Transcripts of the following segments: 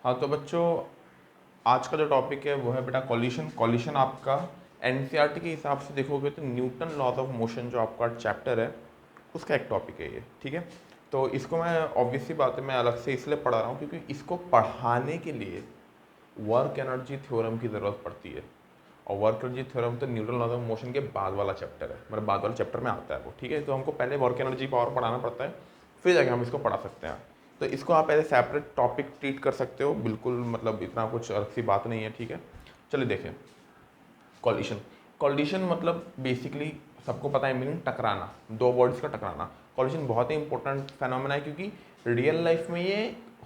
हाँ तो बच्चों, आज का जो टॉपिक है वो है बेटा कॉलिशन। कॉलिशन आपका एनसीईआरटी के हिसाब से देखोगे तो न्यूटन लॉज ऑफ मोशन जो आपका चैप्टर है उसका एक टॉपिक है ये, ठीक है। तो इसको मैं ऑब्वियसली बात है मैं अलग से इसलिए पढ़ा रहा हूँ क्योंकि इसको पढ़ाने के लिए वर्क एनर्जी थ्योरम की ज़रूरत पड़ती है। और वर्क एनर्जी थ्योरम तो न्यूटन लॉज ऑफ मोशन के बाद वाला चैप्टर है, मतलब बाद वाले चैप्टर में आता है वो, ठीक है। तो हमको पहले वर्क एनर्जी पावर पढ़ाना पड़ता है, फिर जाके हम इसको पढ़ा सकते हैं। तो इसको आप as a separate topic treat कर सकते हो, बिल्कुल मतलब इतना कुछ अलग सी बात नहीं है, ठीक है। चलिए देखें कॉलिशन। कॉलिशन मतलब बेसिकली सबको पता है मीनिंग टकराना, दो बॉडीज का टकराना। कॉलिशन बहुत ही इंपॉर्टेंट फेनोमेना है क्योंकि रियल लाइफ में ये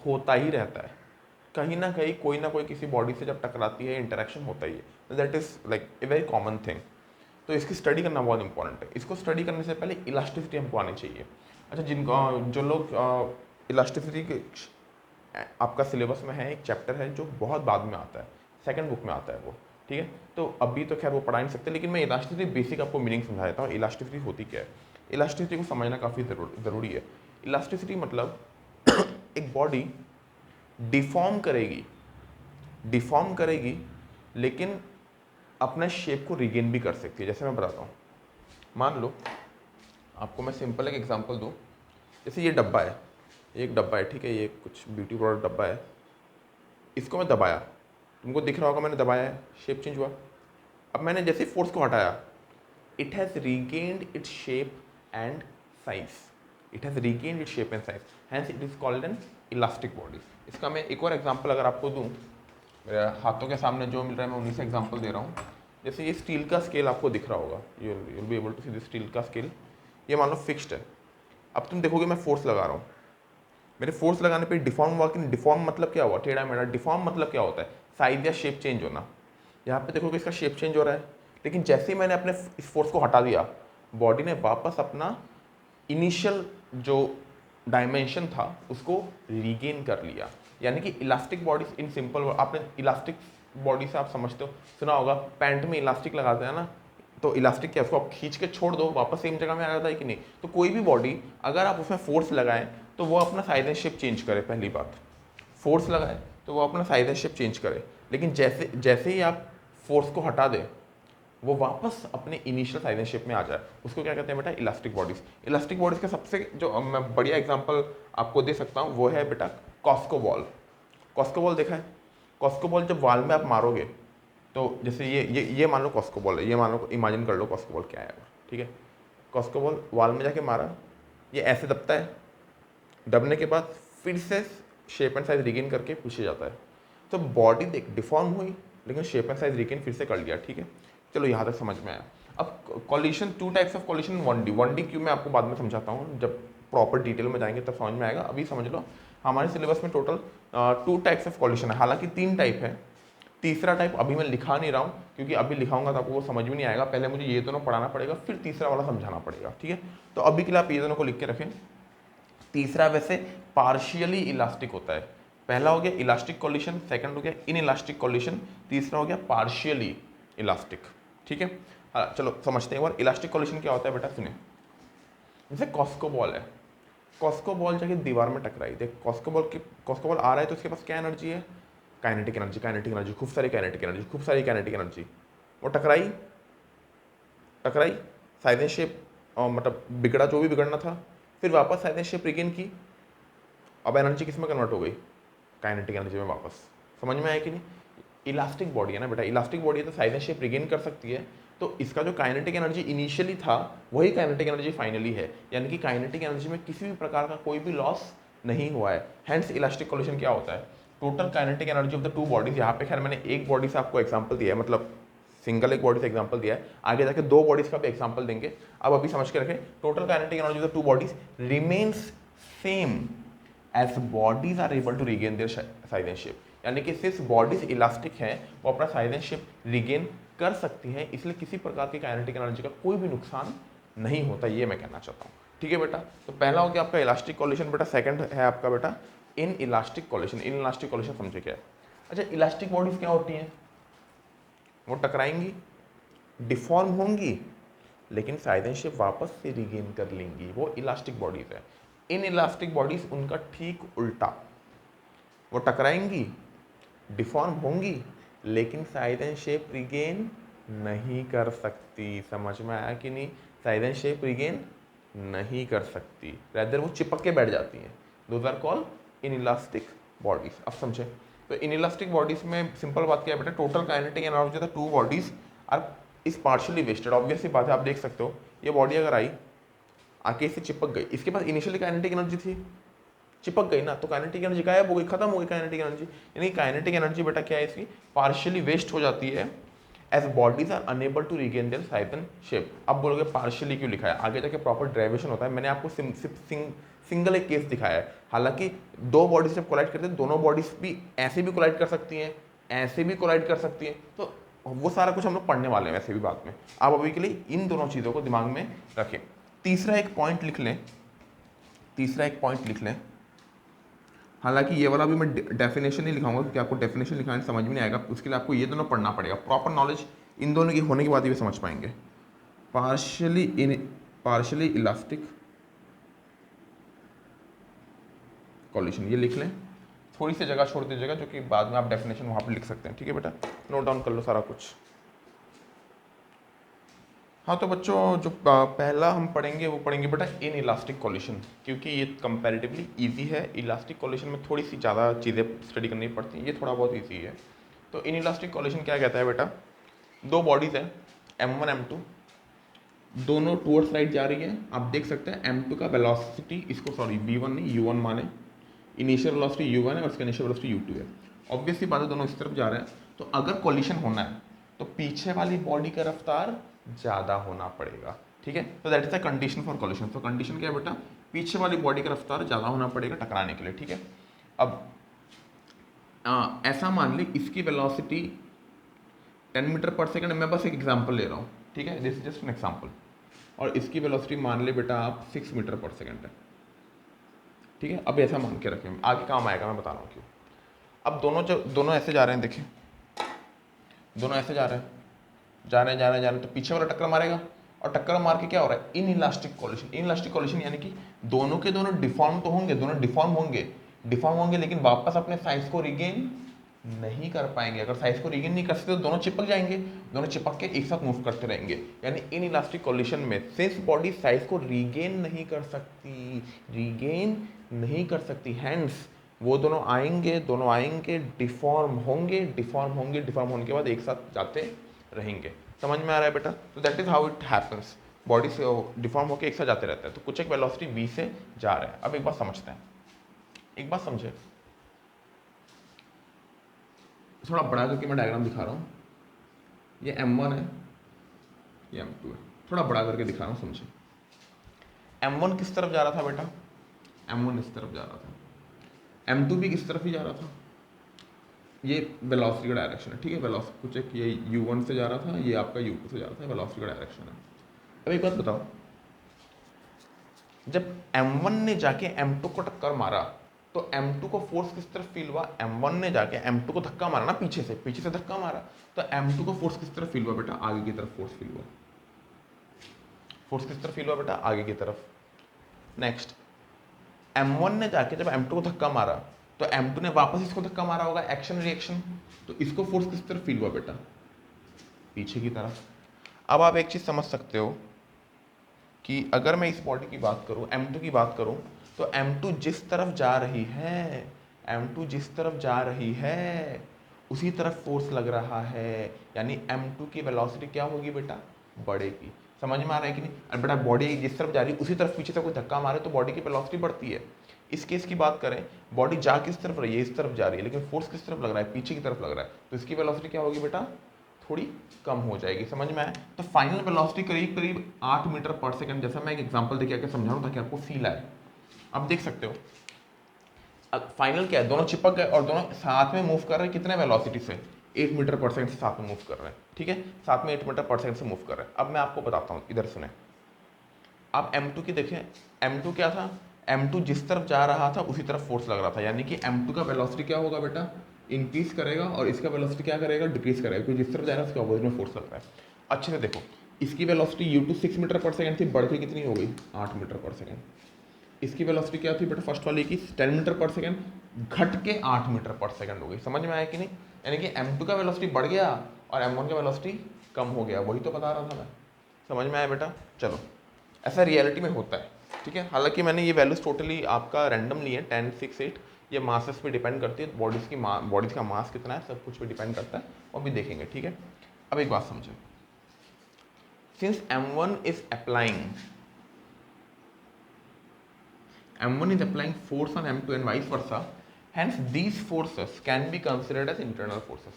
होता ही रहता है, कहीं ना कोई किसी बॉडी से जब टकराती है इंटरेक्शन होता ही है। That is like a very common thing. तो इसकी स्टडी करना बहुत इंपॉर्टेंट है। इसको स्टडी करने से पहले इलास्टिसिटी हमको आनी चाहिए। अच्छा, जिनको जो लोग इलास्टिसिटी के आपका सिलेबस में है, एक चैप्टर है जो बहुत बाद में आता है, सेकंड बुक में आता है वो, ठीक है। तो अभी तो खैर वो पढ़ा नहीं सकते, लेकिन मैं इलास्टिसिटी बेसिक आपको मीनिंग समझा देता हूँ। इलास्टिसिटी होती क्या है, इलास्टिसिटी को समझना काफ़ी ज़रूरी है। इलास्टिसिटी मतलब एक बॉडी डिफॉर्म करेगी लेकिन अपने शेप को रिगेन भी कर सकती है। जैसे मैं बताता हूँ, मान लो आपको मैं सिंपल एक एग्जांपल दूँ। जैसे ये डब्बा है, एक डब्बा है, ठीक है, ये कुछ ब्यूटी प्रोडक्ट डब्बा है। इसको मैं दबाया, तुमको दिख रहा होगा मैंने दबाया है, शेप चेंज हुआ। अब मैंने जैसे फोर्स को हटाया, it has regained its shape and size. It has regained its shape and size, hence it is called an elastic body. इसका मैं एक और एग्जांपल अगर आपको दूँ, मेरे हाथों के सामने जो मिल रहा है मैं उन्हीं से एग्जांपल दे रहा हूँ। जैसे ये स्टील का स्केल आपको दिख रहा होगा, you be able to see this steel का स्केल। ये मान लो फिक्स्ड है। अब तुम देखोगे मैं फोर्स लगा रहा हूँ, मेरे फोर्स लगाने पे डिफॉर्म हुआ कि डिफॉर्म मतलब क्या हुआ, टेढ़ा मेढ़ा। डिफॉर्म मतलब क्या होता है, साइज या शेप चेंज होना। यहाँ पे देखोगे इसका शेप चेंज हो रहा है, लेकिन जैसे ही मैंने अपने इस फोर्स को हटा दिया, बॉडी ने वापस अपना इनिशियल जो डायमेंशन था उसको रीगेन कर लिया। यानी कि इलास्टिक बॉडी इन सिंपल, आपने इलास्टिक बॉडी से आप समझते हो, सुना होगा पैंट में इलास्टिक लगाते हैं ना, तो इलास्टिक क्या, उसको आप खींच के छोड़ दो वापस सेम जगह में आ जाता है कि नहीं। तो कोई भी बॉडी अगर आप उसमें फोर्स लगाएं तो वो अपना साइज एंड शेप चेंज करे। पहली बात, फोर्स लगाए तो वो अपना साइज एंड शेप चेंज करे, लेकिन जैसे जैसे ही आप फोर्स को हटा दें वो वापस अपने इनिशियल साइज एंड शेप में आ जाए, उसको क्या कहते हैं बेटा, इलास्टिक बॉडीज। इलास्टिक बॉडीज का सबसे जो मैं बढ़िया एग्जांपल आपको दे सकता हूँ वो है बेटा कॉस्को बॉल। कॉस्को बॉल देखा है, कॉस्को बॉल जब वाल में आप मारोगे तो जैसे ये मान लो कॉस्को बॉल है, ये मान लो, इमेजिन कर लो कॉस्को बॉल क्या है, ठीक है। कॉस्को बॉल वाल में जाके मारा, ये ऐसे दबता है, दबने के बाद फिर से शेप एंड साइज रिगेन करके पीछे जाता है। तो बॉडी देख डिफॉर्म हुई लेकिन शेप एंड साइज रिगेन फिर से कर लिया, ठीक है। चलो यहाँ तक समझ में आया। अब coalition, two types of coalition, one D क्यों मैं आपको बाद में समझाता हूँ, जब प्रॉपर डिटेल में जाएंगे तब समझ में आएगा। अभी समझ लो हमारे सिलेबस में टोटल 2 टाइप्स ऑफ कॉलिशन है, हालांकि 3 टाइप है। तीसरा टाइप अभी मैं लिखा नहीं रहा हूँ क्योंकि अभी लिखाऊंगा तो आपको वो समझ में नहीं आएगा, पहले मुझे ये दोनों पढ़ाना पड़ेगा फिर तीसरा वाला समझाना पड़ेगा, ठीक है। तो अभी के लिए आप ये दोनों को लिख के रखें। तीसरा वैसे पार्शियली इलास्टिक होता है। पहला हो गया इलास्टिक कॉलिशन, सेकंड हो गया इन इलास्टिक कॉलिशन, तीसरा हो गया पार्शियली इलास्टिक, ठीक है। चलो समझते हैं एक बार इलास्टिक कॉलिशन क्या होता है बेटा, सुनिए। जैसे कॉस्को बॉल है, कॉस्को बॉल जाके दीवार में टकराई, देख कॉस्को बॉल आ रहा है तो उसके पास क्या एनर्जी है, काइनेटिक एनर्जी, काइनेटिक एनर्जी, खूब सारी काइनेटिक एनर्जी, खूब सारी काइनेटिक एनर्जी। वो टकराई टकराई साइड एंड शेप मतलब बिगड़ा जो भी बिगड़ना था, फिर वापस साइड एंड शेप रिगेन की। अब एनर्जी किस में कन्वर्ट हो गई, काइनेटिक एनर्जी में वापस। समझ में आया कि नहीं। इलास्टिक बॉडी है ना बेटा, इलास्टिक बॉडी है तो साइज एंड शेप रिगेन कर सकती है। तो इसका जो काइनेटिक एनर्जी इनिशियली था वही काइनेटिक एनर्जी फाइनली है, यानी कि काइनेटिक एनर्जी में किसी भी प्रकार का कोई भी लॉस नहीं हुआ है। हैंस इलास्टिक कॉलिशन क्या होता है, total kinetic energy of the two bodies. यहाँ पे खैर मैंने एक बॉडी से आपको एग्जाम्पल दिया है, मतलब सिंगल एक बॉडी से एग्जांपल दिया है, आगे जाके 2 बॉडीज का भी एग्जांपल देंगे। अब अभी समझ के रखें, total kinetic energy of the 2 bodies remains same as bodies are able to regain their size and shape. यानी कि सिर्फ बॉडीज इलास्टिक है वो अपना साइज एंड शेप रिगेन कर सकती है, इसलिए किसी प्रकार की काइनेटिक एनर्जी का कोई भी नुकसान नहीं होता, ये मैं कहना चाहता हूँ, ठीक है बेटा। तो पहला हो गया आपका इलास्टिक कॉलिशन बेटा, सेकंड है आपका बेटा in elastic coalition. In elastic coalition समझे क्या है। अच्छा, इलास्टिक बॉडीज क्या होती हैं, वो टकराएंगी, डिफॉर्म होंगी, लेकिन साइज एंड शेप वापस से रिगेन कर लेंगी, वो इलास्टिक बॉडीज है। इन इलास्टिक बॉडीज उनका ठीक उल्टा, वो टकराएंगी डिफॉर्म होंगी लेकिन साइज एंड शेप रिगेन नहीं कर सकती। समझ में आया कि नहीं? साइज एंड शेप रिगेन नहीं कर सकती, रैदर वो चिपक के बैठ जाती हैं। Those are call inelastic bodies. अब समझे तो इनइलास्टिक बॉडीज में सिंपल बात क्या है बेटा, total kinetic energy of the two bodies are is partially wasted. Obvious सी बात है, आप देख सकते हो ये बॉडी अगर आई आके इससे चिपक गई, इसके पास इनिशियली काइनेटिक एनर्जी थी, चिपक गई ना, तो काइनेटिक एनर्जी गायब हो गई, खत्म हो गई काइनेटिक एनर्जी। यानी काइनेटिक एनर्जी बेटा क्या है इसकी, पार्शियली वेस्ट हो जाती है as bodies are unable to regain their size and shape. अब बोलोगे पार्शियली क्यों लिखा है, आगे जाके प्रॉपर डेरिवेशन होता है। मैंने आपको सिंगल एक केस दिखाया है, हालांकि दो बॉडीज जब कोलाइड करते हैं दोनों बॉडीज भी ऐसे भी कोलाइड कर सकती हैं, ऐसे भी कोलाइड कर सकती हैं, तो वो सारा कुछ हम लोग पढ़ने वाले हैं वैसे भी बाद में। आप अभी के लिए इन दोनों चीज़ों को दिमाग में रखें। तीसरा एक पॉइंट लिख लें, हालांकि ये वाला भी मैं डेफिनेशन नहीं लिखाऊंगा क्योंकि आपको डेफिनेशन लिखाने समझ में नहीं आएगा, उसके लिए आपको ये दोनों पढ़ना पड़ेगा। प्रॉपर नॉलेज इन दोनों की होने के बाद ही समझ पाएंगे। पार्शियली इलास्टिक कॉलिशन, ये लिख लें, थोड़ी सी जगह छोड़ दीजिएगा जो कि बाद में आप डेफिनेशन वहाँ पर लिख सकते हैं। ठीक है बेटा, नोट डाउन कर लो सारा कुछ। हाँ तो बच्चों जो पहला हम पढ़ेंगे वो पढ़ेंगे बेटा इन इलास्टिक कॉलिशन, क्योंकि ये कंपैरेटिवली इजी है। इलास्टिक कॉलिशन में थोड़ी सी ज़्यादा चीज़ें स्टडी करनी पड़ती हैं, ये थोड़ा बहुत इजी है। तो इन इलास्टिक कॉलिशन क्या कहता है बेटा, दो बॉडीज़ हैं M1 M2, दोनों टूवर्ड्स राइट जा रही है। आप देख सकते हैं M2 का वेलोसिटी, इसको सॉरी V1 नहीं U1 माने, इनिशियल वेलोसिटी U1 है और इसका इनिशियल वेलोसिटी U2 है। ऑब्वियसली बात है दोनों इस तरफ जा रहे हैं, तो अगर कॉलिशन होना है तो पीछे वाली बॉडी का रफ्तार ज़्यादा होना पड़ेगा। ठीक है, तो that is the condition for coalition. तो कंडीशन क्या है बेटा, पीछे वाली बॉडी का रफ्तार ज़्यादा होना पड़ेगा टकराने के लिए। ठीक है, अब ऐसा मान ली इसकी वेलोसिटी 10 मीटर पर सेकंड, मैं बस एक एग्जांपल ले रहा हूँ। ठीक है, this is just an example. और इसकी वेलोसिटी मान ले बेटा आप 6 मीटर पर सेकंड है। ठीक है, अब ऐसा मान के रखें, आगे काम आएगा, मैं बता रहा हूँ क्यों। अब दोनों ऐसे जा रहे हैं, देखिए दोनों ऐसे जा रहे हैं, तो पीछे वाला टक्कर मारेगा, और टक्कर मार के क्या हो रहा है, इन इलास्टिक कॉलिशन यानी कि दोनों के दोनों डिफॉर्म तो होंगे, दोनों डिफॉर्म होंगे लेकिन वापस अपने साइज को रिगेन नहीं कर पाएंगे। अगर साइज को रिगेन नहीं कर सकते तो दोनों चिपक जाएंगे, दोनों चिपक के एक साथ मूव करते रहेंगे। यानी इन इलास्टिक कॉलिशन में सिंस बॉडी साइज को रिगेन नहीं कर सकती, हैंड्स वो दोनों आएंगे, डिफॉर्म होने के बाद एक साथ जाते रहेंगे। समझ में आ रहा है बेटा? तो that is how it happens, body से डिफॉर्म होकर एक साथ जाते रहते हैं। तो कुछ एक वेलोसिटी v से जा रहा है। अब एक बात समझते हैं, एक बात समझे, थोड़ा बड़ा करके मैं डायग्राम दिखा रहा हूँ। ये M1 है, ये M2 है, थोड़ा बड़ा करके दिखा रहा हूँ, समझे। M1 किस तरफ जा रहा था बेटा, M1 इस तरफ जा रहा था, M2 भी किस तरफ ही जा रहा था, ये वेलोसिटी का डायरेक्शन है। ठीक है, वेलोसिटी कुछ एक ये U1 से जा रहा था, ये आपका U2 से जा रहा था, वेलोसिटी का डायरेक्शन है। अब एक बात बताओ, जब M1 ने जाके M2 को टक्कर मारा तो M2 को फोर्स किस तरफ फील हुआ, M1 ने जाके M2 को धक्का मारा ना, पीछे से धक्का मारा, तो M2 को फोर्स किस तरफ फील हुआ बेटा, आगे की तरफ फोर्स फील हुआ। फोर्स किस तरफ फील हुआ बेटा, आगे की तरफ। नेक्स्ट, M1 ने जाके जब M2 को धक्का मारा तो M2 ने वापस इसको धक्का मारा होगा, एक्शन रिएक्शन, तो इसको फोर्स किस तरफ फील हुआ बेटा, पीछे की तरफ। अब आप एक चीज समझ सकते हो कि अगर मैं इस बॉडी की बात करूं, M2 की बात करूं, तो M2 जिस तरफ जा रही है उसी तरफ फोर्स लग रहा है, यानी M2 की वेलोसिटी क्या होगी बेटा, बढ़ेगी। समझ में आ रहा है कि नहीं? और बेटा बॉडी जिस तरफ जा रही है उसी तरफ पीछे से कोई धक्का मारे तो बॉडी की वेलोसिटी बढ़ती है। इस केस की बात करें, बॉडी जा किस तरफ रही है, इस तरफ जा रही है, लेकिन फोर्स किस तरफ लग रहा है, पीछे की तरफ लग रहा है, तो इसकी वेलोसिटी क्या होगी बेटा, थोड़ी कम हो जाएगी। समझ में आए? तो फाइनल वेलोसिटी करीब 8 मीटर पर सेकंड, जैसा मैं एक एग्जांपल देके आके समझा रहा हूं ताकि आपको फील आए। अब देख सकते हो फाइनल क्या है, दोनों चिपक गए और दोनों साथ में मूव कर रहे हैं, कितने वेलोसिटी से, 8 मीटर पर सेकंड से साथ में मूव कर रहे हैं। ठीक है, साथ में 8 मीटर पर सेकंड से मूव कर रहे हैं। अब मैं आपको बताता हूँ, इधर सुने। आप M2 की देखें, M2 क्या था, M2 जिस तरफ जा रहा था उसी तरफ फोर्स लग रहा था, यानी कि M2 का वेलोसिटी क्या होगा बेटा, इंक्रीज करेगा, और इसका वेलोसिटी क्या करेगा, डिक्रीज करेगा, क्योंकि जिस तरफ जा रहा है उसके अपोजिट में फोर्स लग रहा है। अच्छे से देखो, इसकी वेलोसिटी U2 6 मीटर पर सेकंड थी, बढ़ के कितनी हो गई, 8 मीटर पर सेकंड। इसकी वेलोसिटी क्या थी बेटा फर्स्ट वाली की 10 मीटर पर सेकेंड, घट के 8 मीटर पर सेकेंड हो गई। समझ में आया कि नहीं? यानी कि m2 का वेलोसिटी बढ़ गया और m1 का वेलोसिटी कम हो गया, वही तो बता रहा था मैं। समझ में आया बेटा? चलो, ऐसा रियलिटी में होता है, ठीक है। हालांकि मैंने ये वैल्यूज टोटली आपका रैंडम ली है 10, 6, 8, ये मासेस पे डिपेंड करती है, बॉडीज़ का मास कितना है सब कुछ पे डिपेंड करता है, वो भी देखेंगे, ठीक है। अब एक बात समझे, since m1 is applying force on m2 and vice versa, hence these forces can be considered as internal forces,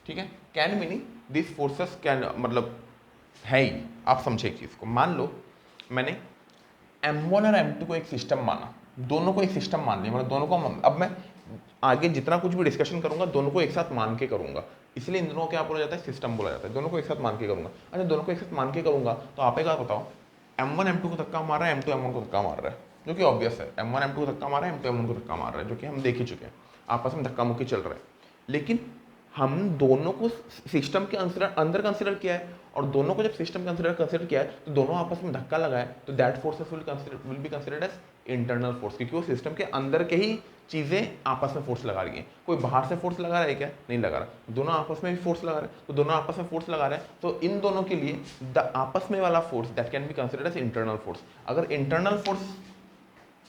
ठीक है। कैन भी नहीं, these forces can मतलब है ही, आप समझे एक चीज़ को। मान लो मैंने m1 और m2 को एक सिस्टम माना, दोनों को एक सिस्टम मान लिया, मतलब दोनों को, अब मैं आगे जितना कुछ भी डिस्कशन करूंगा दोनों को एक साथ मान के करूंगा, इसलिए इन दोनों को क्या बोला जाता है, सिस्टम बोला जाता है। दोनों को एक साथ मान के करूंगा। अच्छा, दोनों को एक साथ मान के करूंगा तो आप एक बात बताओ, m1 m2 को धक्का मार रहा है, m2 m1 को धक्का मार रहा है, जो कि ऑब्वियस है। m1 m2 को धक्का मार रहा है, m2 m1 को धक्का मार रहा है, जो कि हम देख ही चुके हैं, आपस में धक्का मुक्की चल रहा है। लेकिन हम दोनों को सिस्टम के अंदर कंसिडर किया है, और दोनों को जब सिस्टम के अंदर कंसिडर किया है तो दोनों आपस में धक्का लगा है, तो that forces will be considered as internal force, क्योंकि वो सिस्टम के अंदर के ही चीज़ें आपस में फोर्स लगा रही हैं। कोई बाहर से फोर्स लगा रहा है क्या? नहीं लगा रहा। दोनों आपस में भी फोर्स लगा रहे हैं, तो दोनों आपस में फोर्स लगा रहे हैं, तो इन दोनों के लिए द आपस में वाला force that can be considered as internal force. अगर इंटरनल फोर्स,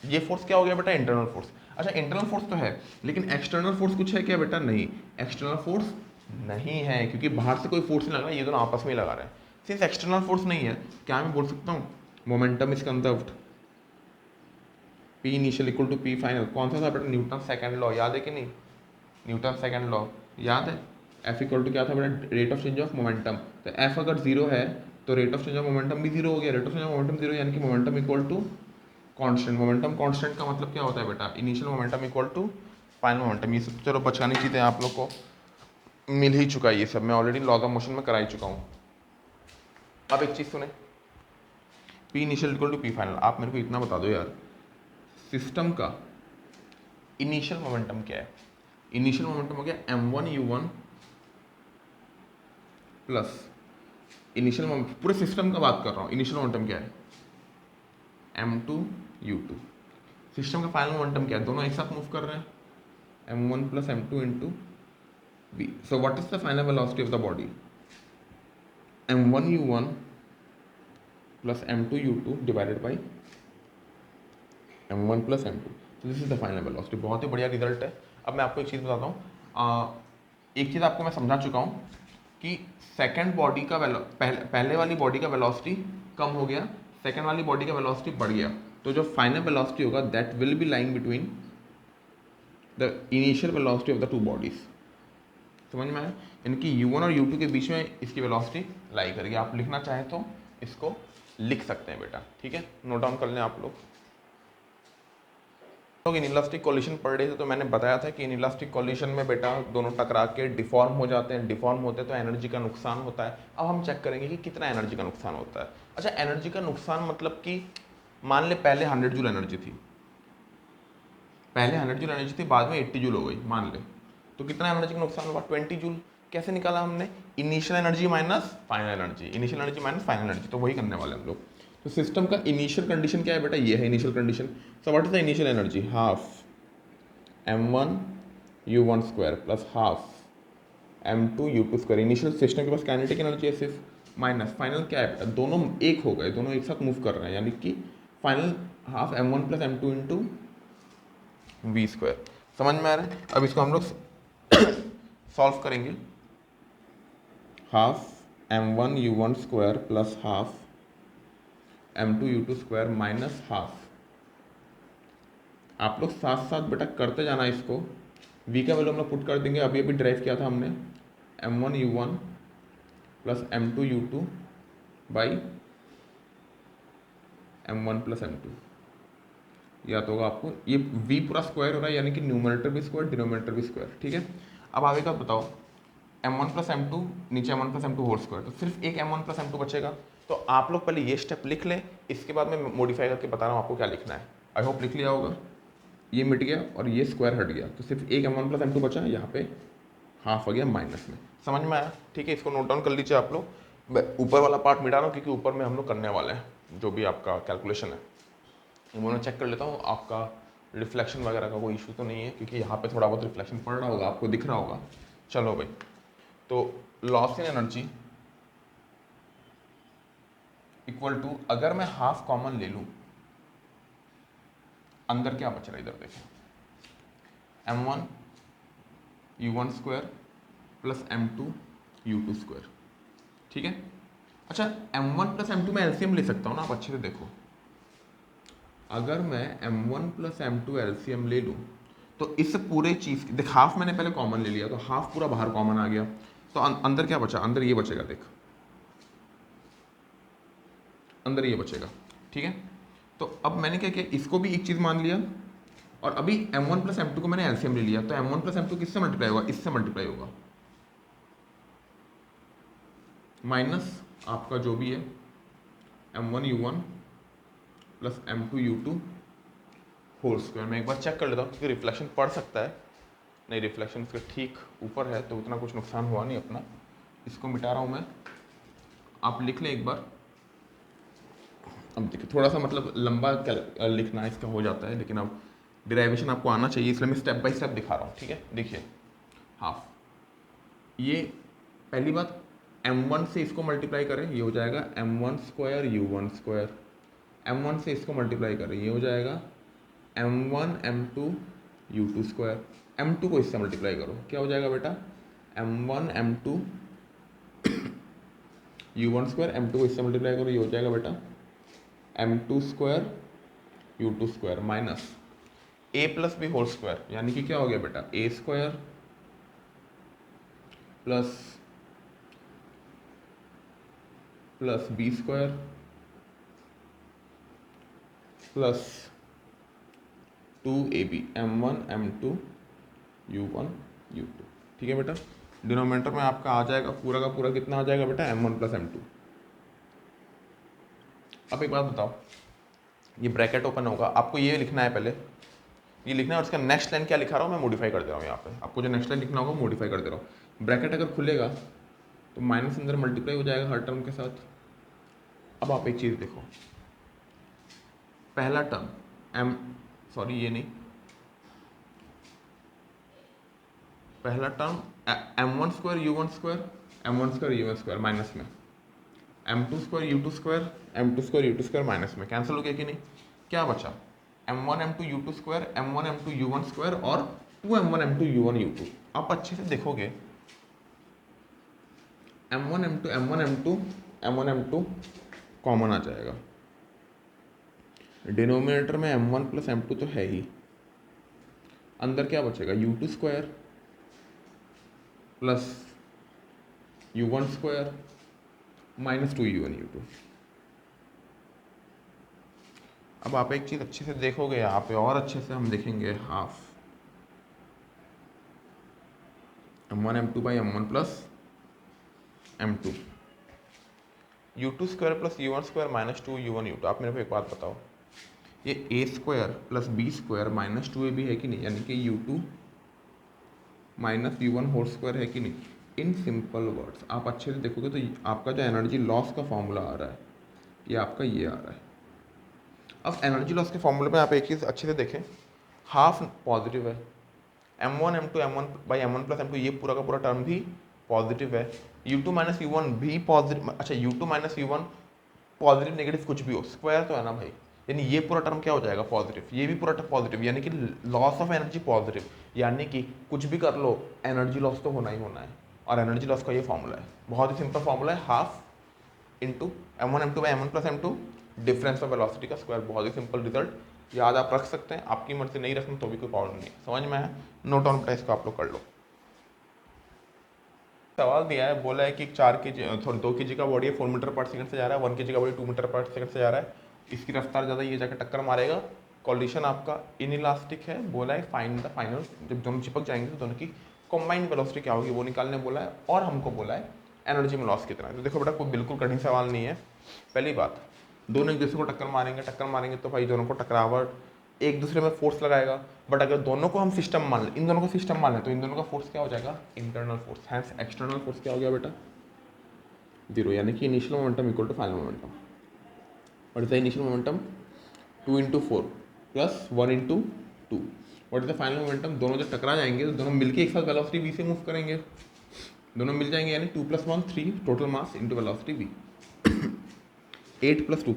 ये फोर्स क्या हो गया बेटा? Internal force. अच्छा, इंटरनल फोर्स तो है, लेकिन एक्सटर्नल फोर्स कुछ है क्या बेटा? नहीं, एक्सटर्नल फोर्स नहीं है, क्योंकि बाहर से कोई फोर्स नहीं लग रहा, ये दोनों आपस में ही लगा रहे हैं। सिंस एक्सटर्नल फोर्स नहीं है, क्या मैं बोल सकता हूँ momentum is conserved, P initial equal to P final. कौन सा था बेटा? न्यूटन सेकंड लॉ, याद है कि नहीं? न्यूटन सेकंड लॉ याद है? F इक्वल टू क्या था बेटा? Rate of change of momentum. तो F अगर जीरो है तो rate of change of momentum भी जीरो हो गया। Rate of change of momentum zero, यानी कि momentum equal to constant. Momentum constant का मतलब क्या होता है बेटा? Initial momentum equal to final momentum. ये सब चलो बचकानी चीज़ें आप लोग को मिल ही चुका है, ये सब मैं ऑलरेडी लॉज ऑफ मोशन में करा ही चुका हूँ। अब एक चीज़ सुने, P initial equal to P final. आप मेरे को इतना बता दो यार, सिस्टम का इनिशियल मोमेंटम क्या है? इनिशियल मोमेंटम हो गया m1u1 प्लस इनिशियल मोमेंटम, पूरे सिस्टम का बात कर रहा हूँ। इनिशियल मोमेंटम क्या है? m2u2। सिस्टम का फाइनल मोमेंटम क्या है? दोनों एक साथ मूव कर रहे हैं, m1 plus m2 into v। So what is the final velocity of the body? m1u1 plus m2u2 divided by m1 plus m2। तो this is the final velocity. बहुत ही बढ़िया रिजल्ट है। अब मैं आपको एक चीज़ बताता हूँ, एक चीज़ आपको मैं समझा चुका हूँ कि सेकंड बॉडी का पहले वाली बॉडी का वेलोसिटी कम हो गया, सेकंड वाली बॉडी का वेलोसिटी बढ़ गया, तो जो फाइनल वेलोसिटी होगा that will be lying between the initial velocity of the two bodies. समझ में आया? यानी कि u1 और u2 के बीच में इसकी वेलोसिटी लाई करेगी। आप लिखना चाहें तो इसको लिख सकते हैं बेटा, ठीक है। नोट डाउन कर लें आप लोग। इनइलास्टिक कोलिशन पढ़ रहे थे तो मैंने बताया था कि इनइलास्टिक कोलिशन में बेटा दोनों टकरा के डिफॉर्म हो जाते हैं। डिफॉर्म होते हैं तो एनर्जी का नुकसान होता है। अब हम चेक करेंगे कि कितना एनर्जी का नुकसान होता है। अच्छा, एनर्जी का नुकसान मतलब कि मान ले पहले 100 जूल एनर्जी थी, पहले 100 जूल एनर्जी थी, बाद में 80 जूल हो गई मान ले, तो कितना एनर्जी का नुकसान हुआ? 20 जूल। कैसे निकाला हमने? Initial energy minus final energy, initial energy minus final energy, तो वही करने वाले हम लोग। तो सिस्टम का इनिशियल कंडीशन क्या है बेटा? ये है initial condition. So what is the initial energy? Half m1u1 square plus half m2u2 square. Initial system के पास काइनेटिक एनर्जी है सिर्फ, माइनस फाइनल क्या है बेटा? दोनों एक हो गए, दोनों एक साथ मूव कर रहे हैं, यानी कि final half m1 plus m2 into v square. समझ में आ रहा है? अब इसको हम लोग सॉल्व करेंगे। Half m1u1 square plus half m2u2 square minus half. आप लोग साथ साथ बेटा करते जाना इसको। v का वैल्यू हम लोग पुट कर देंगे, अभी अभी ड्राइव किया था हमने, m1u1 plus m2u2 by m1 plus m2। या तो होगा आपको ये v पूरा स्क्वायर हो रहा है, यानी कि न्यूमरेटर भी स्क्वायर डिनोमिनेटर भी स्क्वायर, ठीक है। अब आगे का बताओ, m1 प्लस m2 नीचे m1 plus m2 whole square, तो सिर्फ एक m1 प्लस m2 बचेगा। तो आप लोग पहले ये स्टेप लिख लें, इसके बाद मैं मॉडिफाई करके बता रहा हूँ आपको क्या लिखना है। आई होप लिख लिया होगा। ये मिट गया और ये स्क्वायर हट गया, तो सिर्फ एक m1 प्लस m2 बचा, यहाँ पे हाफ हो गया माइनस में। समझ में आया? ठीक है, इसको नोट डाउन कर लीजिए आप लोग। ऊपर वाला पार्ट मिटा रहा हूँ क्योंकि ऊपर में हम लोग करने वाले हैं जो भी आपका कैलकुलेशन है। मैं चेक कर लेता हूँ आपका रिफ्लेक्शन वगैरह का कोई इशू तो नहीं है, क्योंकि यहाँ पे थोड़ा बहुत रिफ्लेक्शन पड़ रहा होगा, आपको दिख रहा होगा। चलो भाई, तो loss in energy equal to, अगर मैं हाफ कॉमन ले लूँ, अंदर क्या बच रहा है इधर देखें, m1 u1 square plus m2 u2 square, ठीक है। अच्छा, m1 प्लस m2 में एलसीएम ले सकता हूँ ना, आप अच्छे से देखो। अगर मैं m1 प्लस m2 एलसीएम ले लूँ तो इस पूरे चीज़ देख, हाफ मैंने पहले कॉमन ले लिया तो हाफ पूरा बाहर कॉमन आ गया, तो अंदर क्या बचा, अंदर ये बचेगा, देख अंदर ये बचेगा, ठीक है। तो अब मैंने क्या किया, इसको भी एक चीज़ मान लिया, और अभी m1 प्लस m2 को मैंने एलसीएम ले लिया, तो m1 प्लस m2 किससे मल्टीप्लाई होगा, इससे मल्टीप्लाई होगा, माइनस आपका जो भी है m1 u1 plus m2 u2 whole square. मैं एक बार चेक कर लेता हूँ, क्योंकि रिफ्लेक्शन पड़ सकता है। नहीं, रिफ्लेक्शन इसके ठीक ऊपर है, तो उतना कुछ नुकसान हुआ नहीं अपना। इसको मिटा रहा हूँ मैं, आप लिख लें एक बार। अब देखिए, थोड़ा सा मतलब लंबा लिखना इसका हो जाता है, लेकिन अब डिराइवेशन आपको आना चाहिए, इसलिए मैं स्टेप बाय स्टेप दिखा रहा हूँ, ठीक है। देखिए, हाफ, ये पहली बात, m1 से इसको मल्टीप्लाई करें, ये हो जाएगा m1 square u1 square, m1 से इसको मल्टीप्लाई करें, ये हो जाएगा m1 m2 u2 square, m2 को इससे मल्टीप्लाई करो, क्या हो जाएगा बेटा, m1 m2 u1 square, m2 को इससे मल्टीप्लाई करो, ये हो जाएगा बेटा m2 स्क्वायर u2 स्क्वायर, minus a plus b whole square, यानी कि क्या हो गया बेटा, a square plus b square plus 2ab, m1 m2 u1 u2, ठीक है बेटा। डिनोमिनेटर में आपका आ जाएगा पूरा का पूरा कितना आ जाएगा बेटा, m1 प्लस m2। अब एक बात बताओ, ये ब्रैकेट ओपन होगा, आपको ये लिखना है, पहले ये लिखना है, और इसका नेक्स्ट लाइन क्या लिखा रहा हूँ मैं, मॉडिफाई कर दे रहा हूँ यहाँ पे, आपको जो नेक्स्ट लाइन लिखना होगा मॉडिफाई कर दे रहा हूँ। ब्रैकेट अगर खुलेगा तो माइनस अंदर मल्टीप्लाई हो जाएगा हर टर्म के साथ। अब आप एक चीज़ देखो, पहला टर्म ये नहीं, पहला term m1 square u1 square, m1 square u1 square minus में, m2 square u2 square, m2 square u2 स्क्वायर माइनस में, कैंसिल हो गया कि नहीं, क्या बचा, m1 m2 u2 square, m1 m2 u1 square और 2m1 m2 u1 u2। आप अच्छे से देखोगे, m1 m2 m1 m2 m1 m2 common आ जाएगा, डिनोमिनेटर में m1 प्लस m2 तो है ही, अंदर क्या बचेगा, u2 square plus u1 square minus 2u1 u2। अब आप एक चीज़ अच्छे से देखोगे यहाँ पे, और अच्छे से हम देखेंगे, half m1 m2 by m1 plus m2 u2 square plus u1 square minus 2u1 u2। आप मेरे को एक बात बताओ, ये a square plus b square minus 2ab है कि नहीं, यानी कि u2 minus u1 whole square है कि नहीं। इन सिंपल वर्ड्स आप अच्छे से देखोगे तो आपका जो एनर्जी लॉस का फॉर्मूला आ रहा है, ये आपका ये आ रहा है। अब एनर्जी लॉस के फॉर्मूले में आप एक चीज़ अच्छे से देखें, हाफ पॉजिटिव है, m1 m2 m1 by m1 plus m2 ये पूरा का पूरा टर्म भी पॉजिटिव है, u2 माइनस u1 भी पॉजिटिव, अच्छा u2 minus u1 positive negative कुछ भी हो, स्क्वायर तो है ना भाई, यानी ये पूरा टर्म क्या हो जाएगा, पॉजिटिव, ये भी पूरा टर्म पॉजिटिव, यानी कि लॉस ऑफ एनर्जी पॉजिटिव, यानी कि कुछ भी कर लो एनर्जी लॉस तो होना ही होना है, और एनर्जी लॉस का ये फॉर्मूला है, बहुत ही सिंपल फॉर्मूला है, half into m1 m2 by m1 plus m2 difference of velocity का स्क्वायर। बहुत ही सिंपल रिजल्ट, याद आप रख सकते हैं, आपकी मर्जी नहीं रखना तो भी कोई प्रॉब्लम नहीं, समझ में है, नोट डाउन बेटा, इसको आप लोग कर लो। सवाल दिया है, बोला है कि 2 kg का बॉडी 4 मीटर पर सेकंड से जा रहा है, 1 kg का बॉडी 2 मीटर पर सेकंड से जा रहा है, इसकी रफ्तार ज़्यादा, ये जाकर टक्कर मारेगा, कॉलिशन आपका इनइलास्टिक है, बोला है फाइंड द फाइनल, जब दोनों चिपक जाएंगे तो दोनों की कॉम्बाइंड वेलोसिटी क्या होगी वो निकालने बोला है, और हमको बोला है एनर्जी में लॉस कितना है। तो देखो बेटा, कोई बिल्कुल कठिन सवाल नहीं है। पहली बात, दोनों एक दूसरे को टक्कर मारेंगे तो भाई दोनों को टकरावट एक दूसरे में फोर्स लगाएगा, बट अगर दोनों को हम सिस्टम मान लें, इन दोनों को सिस्टम मान लें, तो इन दोनों का फोर्स क्या हो जाएगा, internal force, hence external force क्या हो गया बेटा, 0, यानी कि initial momentum equal to final momentum. और is the initial momentum 2 into 4 plus 1 into 2, what is the final momentum. दोनों जब टकरा जाएंगे तो दोनों मिलके एक साथ वेलोसिटी v से मूव करेंगे, दोनों मिल जाएंगे, यानी 2 + 1 3 total mass into velocity v। 8 + 2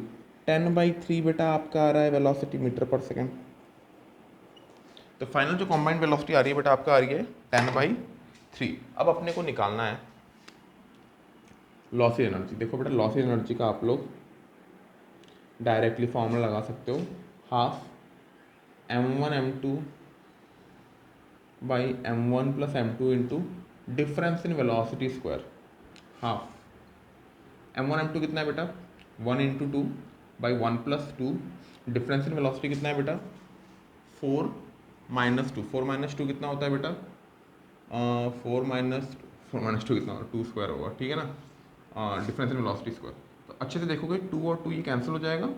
10/3 बेटा आपका आ रहा है वेलोसिटी मीटर पर सेकेंड। तो फाइनल जो कॉम्बाइंड वेलोसिटी आ रही है बेटा आपका आ रही है 10/3। अब अपने को निकालना है लॉसी एनर्जी। देखो बेटा लॉसी एनर्जी का आप लोग डायरेक्टली फॉर्मूला लगा सकते हो, half m1 m2 by m1 + m2 into difference in velocity square. Half m1 m2 कितना है बेटा 1 into 2 by 1 + 2, difference in velocity कितना है बेटा 4 - 2। 4 - 2 कितना होता है बेटा 4 - 2 कितना होगा 2 स्क्वायर होगा, ठीक है ना, डिफरेंस इन वेलोसिटी स्क्वायर। तो अच्छे से देखोगे 2 और 2 ये कैंसिल हो जाएगा,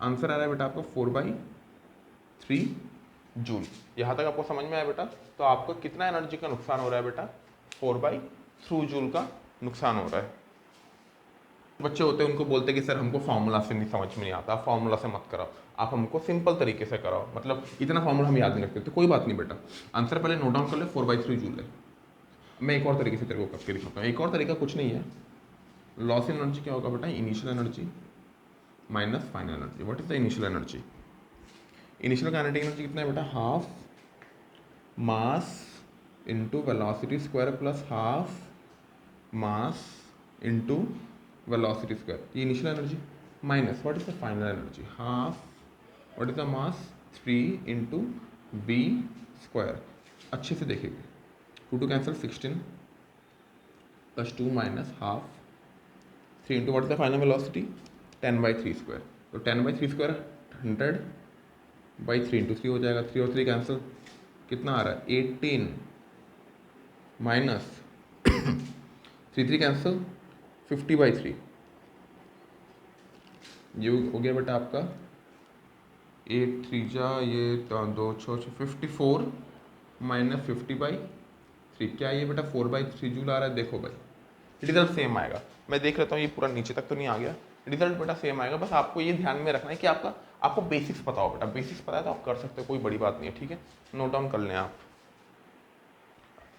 आंसर आ रहा है बेटा आपको 4/3 जूल। यहाँ तक आपको समझ में आया बेटा। तो आपको कितना एनर्जी का नुकसान हो रहा है बेटा 4/3 जूल का नुकसान हो रहा है। बच्चे होते हैं उनको बोलते हैं कि सर हमको फार्मूला से नहीं समझ में नहीं आता, फार्मूला से मत कराओ, आप हमको सिंपल तरीके से कराओ, मतलब इतना फार्मूला हम याद नहीं रखते। तो कोई बात नहीं बेटा, आंसर पहले नोट डाउन कर ले 4/3 जूल है। मैं एक और तरीके से तेरे को करके दिखाता हूँ। एक और तरीका कुछ नहीं है, लॉस एनर्जी क्या होगा बेटा initial energy minus final energy. What is the initial energy. Initial kinetic energy कितना है बेटा half mass into velocity square plus half mass into velocity square, ये initial energy, minus what is the final energy half what is the mass 3 into B square. अच्छे से देखेंगे 2 2 cancel 16 + 2 minus half 3 into what is the final velocity 10/3 square. तो 10/3 square 100/3 into 3 हो जाएगा, 3 और 3 cancel, कितना आ रहा है 18 माइनस 3 3 कैंसिल 50/3, ये हो गया बेटा आपका 8 3 जा ये 2 6 54 माइनस 50/3, क्या ये बेटा 4/3 जूल आ रहा है। देखो भाई रिजल्ट सेम आएगा, मैं देख लेता हूँ ये पूरा नीचे तक तो नहीं आ गया, रिजल्ट बेटा सेम आएगा। बस आपको ये ध्यान में रखना है कि आपको बेसिक्स पता हो बेटा, बेसिक्स पता है तो आप कर सकते हो, कोई बड़ी बात नहीं है, ठीक है, नोट डाउन कर लें आप।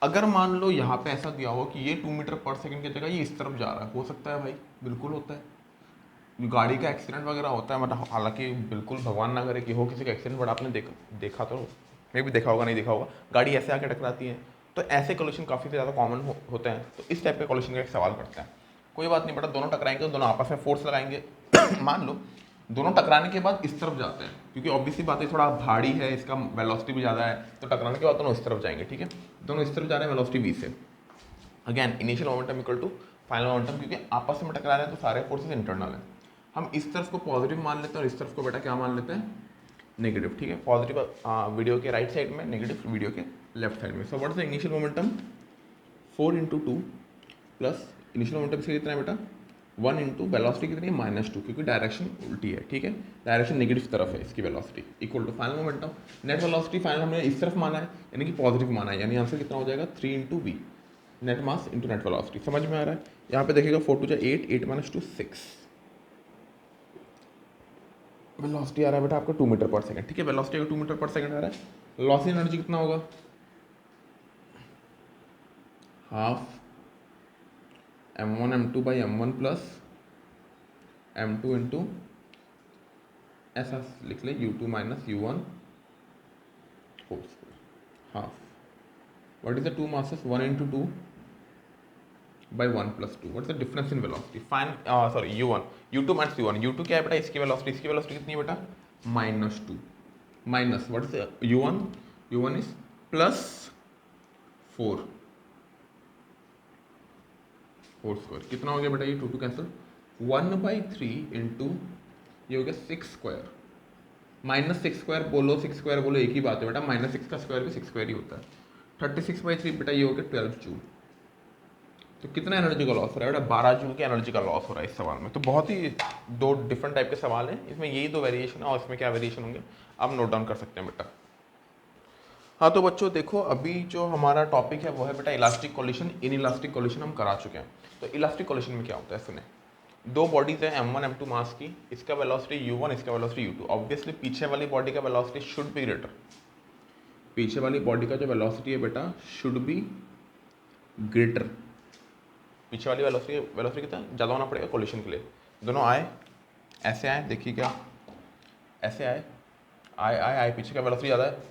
अगर मान लो यहाँ पे ऐसा दिया हो कि ये 2 मीटर पर सेकंड की जगह ये इस तरफ जा रहा है, हो सकता है भाई, बिल्कुल होता है। गाड़ी का एक्सीडेंट वगैरह होता है, मतलब हालांकि बिल्कुल भगवान ना करे कि हो किसी का एक्सीडेंट, बट आपने देखा तो मैं भी देखा होगा, नहीं देखा होगा, गाड़ी ऐसे आके टकराती है, तो ऐसे कोलिशन काफ़ी ज़्यादा कॉमन होते हैं। तो इस टाइप के कोलिशन का एक सवाल करते हैं, कोई बात नहीं बेटा, दोनों टकराएंगे तो दोनों आपस में फोर्स लगाएंगे मान लो दोनों टकराने के बाद इस तरफ जाते हैं, क्योंकि ऑब्वियसली बात है थोड़ा भारी है, इसका वेलोसिटी भी ज़्यादा है, तो टकराने के बाद दोनों इस तरफ जाएंगे, ठीक है, दोनों इस तरफ जा रहे हैं वेलोसिटी v से। Again initial momentum equal to final momentum, क्योंकि आपस में टकरा रहे हैं तो सारे फोर्सेस इंटरनल हैं। हम इस तरफ को पॉजिटिव मान लेते हैं और इस तरफ को बेटा क्या मान लेते हैं नेगेटिव, ठीक है, पॉजिटिव वीडियो के राइट साइड में, नेगेटिव वीडियो के लेफ्ट साइड में। So what is the initial momentum 4 × 2 plus initial momentum से कितना है बेटा 1 इंटू वेलोसिटी कितनी है -2, क्योंकि डायरेक्शन उल्टी है, ठीक है, डायरेक्शन नेगेटिव तरफ है इसकी velocity, equal to final momentum net velocity final हमने इस तरफ माना है, यानी कि पॉजिटिव माना है, यानी आंसर कितना हो जाएगा 3 into V net mass into net velocity. समझ में आ रहा है। यहाँ पे देखिएगा 4 2 8 8 - 2 6 वेलोसिटी आ रहा है बेटा आपका 2 मीटर पर सेकंड, ठीक है, वेलोसिटी अगर 2 मीटर पर सेकंड आ रहा है, लॉसी एनर्जी कितना होगा half m1 m2 by m1 plus m2 into ऐसा लिख ले u2 minus u1 whole square half what is the two masses 1 into 2 by 1 + 2, what is the difference in velocity fine sorry u2 minus u1 क्या है बेटा इसकी velocity कितनी है बेटा -2 minus what is u1 is +4 whole square, कितना हो गया बेटा ये 2 2 कैंसिल 1/3 इंटू ये हो गया 6 स्क्वायर, -6 स्क्वायर बोलो 6 स्क्वायर बोलो एक ही बात है बेटा, -6 का स्क्वायर भी 6 स्क्वायर ही होता है। 36/3 बेटा ये हो गया 12 जूल। तो कितना एनर्जी का लॉस हो रहा है बेटा 12 जूल की एनर्जी का लॉस हो रहा है इस सवाल में। तो बहुत ही 2 डिफरेंट टाइप के सवाल हैं, इसमें यही 2 वेरिएशन है और इसमें क्या वेरिएशन होंगे आप नोट डाउन कर सकते हैं बेटा। हाँ तो बच्चों देखो अभी जो हमारा टॉपिक है वो है बेटा elastic collision, inelastic collision हम करा चुके हैं। तो इलास्टिक कोलिशन में क्या होता है सुने, दो बॉडीज है m1 m2 मास की, इसका वेलोसिटी u1, इसका वेलोसिटी u2। ऑब्वियसली पीछे वाली बॉडी का वेलोसिटी शुड बी ग्रेटर, पीछे वाली बॉडी का जो वेलोसिटी है बेटा शुड बी ग्रेटर। पीछे वाली वेलोसिटी कितना ज़्यादा होना पड़ेगा कोलिशन के लिए। दोनों आए, ऐसे आए, देखिए क्या, ऐसे आए, आए पीछे का वेलोसिटी ज़्यादा है,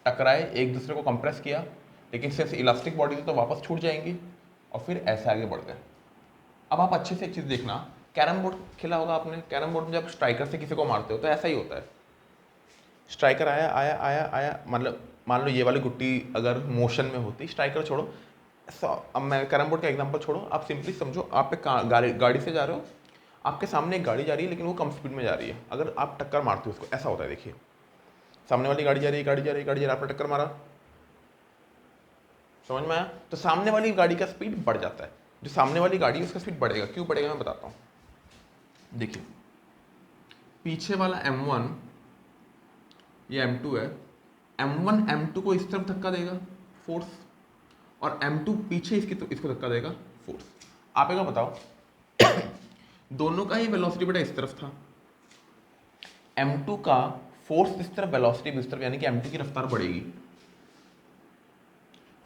टकराए, एक दूसरे को कंप्रेस किया, लेकिन सिर्फ इलास्टिक बॉडी तो वापस छूट जाएंगी और फिर ऐसे आगे बढ़ गए। अब आप अच्छे से एक चीज़ देखना, कैरम बोर्ड खेला होगा आपने, कैरम बोर्ड में जब स्ट्राइकर से किसी को मारते हो तो ऐसा ही होता है। स्ट्राइकर आया आया आया आया, मतलब मान लो ये वाली गुट्टी अगर मोशन में होती, स्ट्राइकर छोड़ो, अब मैं कैरम बोर्ड का एग्जांपल छोड़ो, आप सिंपली समझो आप एक गाड़ी से जा रहे हो, आपके सामने एक गाड़ी जा रही है लेकिन वो कम स्पीड में जा रही है, अगर आप टक्कर मारते हो उसको, ऐसा होता है। देखिए सामने वाली गाड़ी जा रही है, गाड़ी जा रही है, गाड़ी जा रही है, आपने टक्कर मारा, समझ में आया? तो सामने वाली गाड़ी का स्पीड बढ़ जाता है, जो सामने वाली गाड़ी है उसका स्पीड बढ़ेगा। क्यों बढ़ेगा मैं बताता हूँ। देखिए पीछे वाला m1 ये m2 है, m1 m2 को इस तरफ धक्का देगा फोर्स, और m2 पीछे इसको धक्का देगा फोर्स। आप एक बताओ दोनों का ही वेलोसिटी बेटा इस तरफ था, m2 का फोर्स इस तरफ, वेलोसिटी भी इस तरफ, यानी कि m2 की रफ्तार बढ़ेगी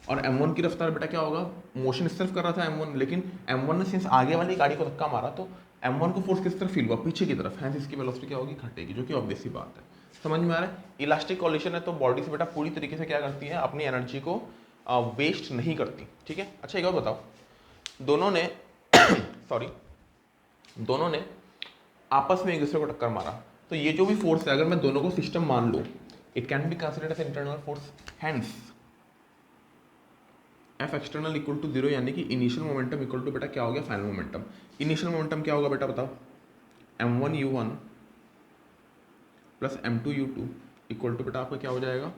और m1 की रफ्तार बेटा क्या होगा, मोशन इस तरफ कर रहा था m1, लेकिन m1 ने सिंस आगे वाली गाड़ी को धक्का मारा तो m1 को फोर्स किस तरफ फील हुआ, पीछे की तरफ, है इसकी वेलोसिटी क्या होगी, घटेगी, जो कि ऑब्वियस सी बात है। समझ में आ रहा है? इलास्टिक कॉलिशन है तो बॉडी से बेटा पूरी तरीके से क्या करती है, अपनी एनर्जी को वेस्ट नहीं करती। ठीक है, अच्छा एक और बताओ, दोनों ने सॉरी दोनों ने आपस में एक दूसरे को टक्कर मारा, तो ये जो भी फोर्स है अगर मैं दोनों को सिस्टम मान लूँ, it can be considered as internal force. Hence F external equal to 0, यानी कि इनिशियल मोमेंटम इक्वल टू बेटा क्या हो गया, फाइनल मोमेंटम। इनिशियल मोमेंटम क्या होगा बेटा बताओ, m1 u1 plus m2 u2 equal to बेटा आपका क्या हो जाएगा,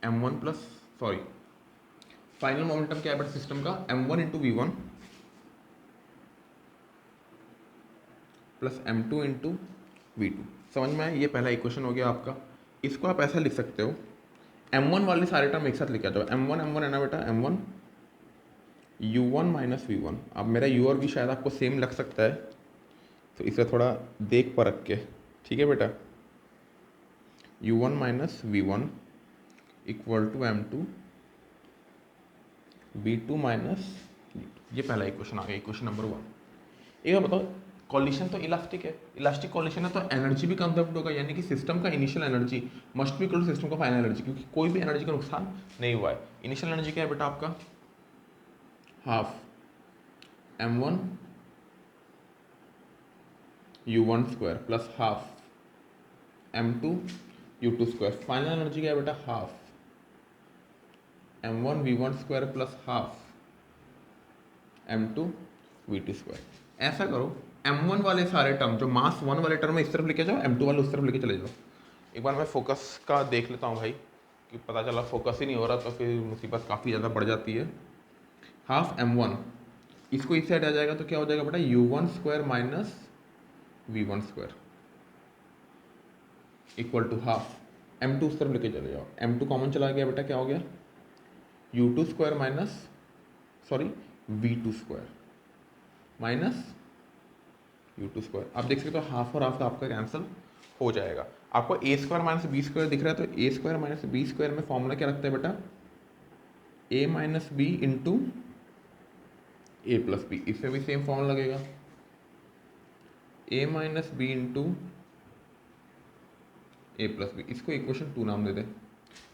m1 plus sorry final momentum क्या है बेटा सिस्टम का, m1 into V one plus m2 into V two. समझ में आया? ये पहला इक्वेशन हो गया आपका। इसको आप ऐसा लिख सकते हो, m1 वाले सारे टर्म एक साथ लेके आ जाओ, m1 है ना बेटा, m1 u1 माइनस वी1। अब मेरा u और v शायद आपको सेम लग सकता है, तो इसे थोड़ा देख परख के, ठीक है बेटा, u1 minus v one equal to m2 v2 minus, ये पहला इक्वेशन आ गया, इक्वेशन नंबर 1। एक बार बताओ, कॉलिशन तो इलास्टिक है, इलास्टिक कॉलिशन है तो एनर्जी भी कंजर्व होगा, यानी कि सिस्टम का initial energy must be equal to system का फाइनल एनर्जी, क्योंकि कोई भी एनर्जी का नुकसान नहीं हुआ है। इनिशियल एनर्जी क्या है बेटा आपका, half m1 u1 square plus half m2 u2 square. Final energy क्या है बेटा, half m1 v1 square plus half m2 v2 square. ऐसा करो, m1 वाले सारे टर्म जो मास 1 वाले टर्म है इस तरफ लेके जाओ, m2 वाले उस तरफ लेके चले जाओ। एक बार मैं फोकस का देख लेता हूँ भाई, कि पता चला फोकस ही नहीं हो रहा तो फिर मुसीबत काफ़ी ज़्यादा बढ़ जाती है। हाफ m1 इसको इस साइड आ जाएगा तो क्या हो जाएगा बेटा, u1 square minus v1 square equal to half m2 उस तरफ लेके चले जाओ, m2 कॉमन चला गया बेटा, क्या हो गया, u2 स्क्वायर minus sorry v2 square minus u2 square. आप देख सकते हो हाफ और हाफ का आपका कैंसिल हो जाएगा। आपको ए स्क्वायर माइनस बी स्क्वायर दिख रहा है, तो ए स्क्वायर माइनस बी स्क्वायर में फॉर्मूला क्या रखता है बेटा, ए माइनस बी इंटू ए प्लस बी। इसमें भी सेम फॉर्मूला लगेगा, ए माइनस बी इंटू ए प्लस बी। इसको इक्वेशन 2 नाम दे दे।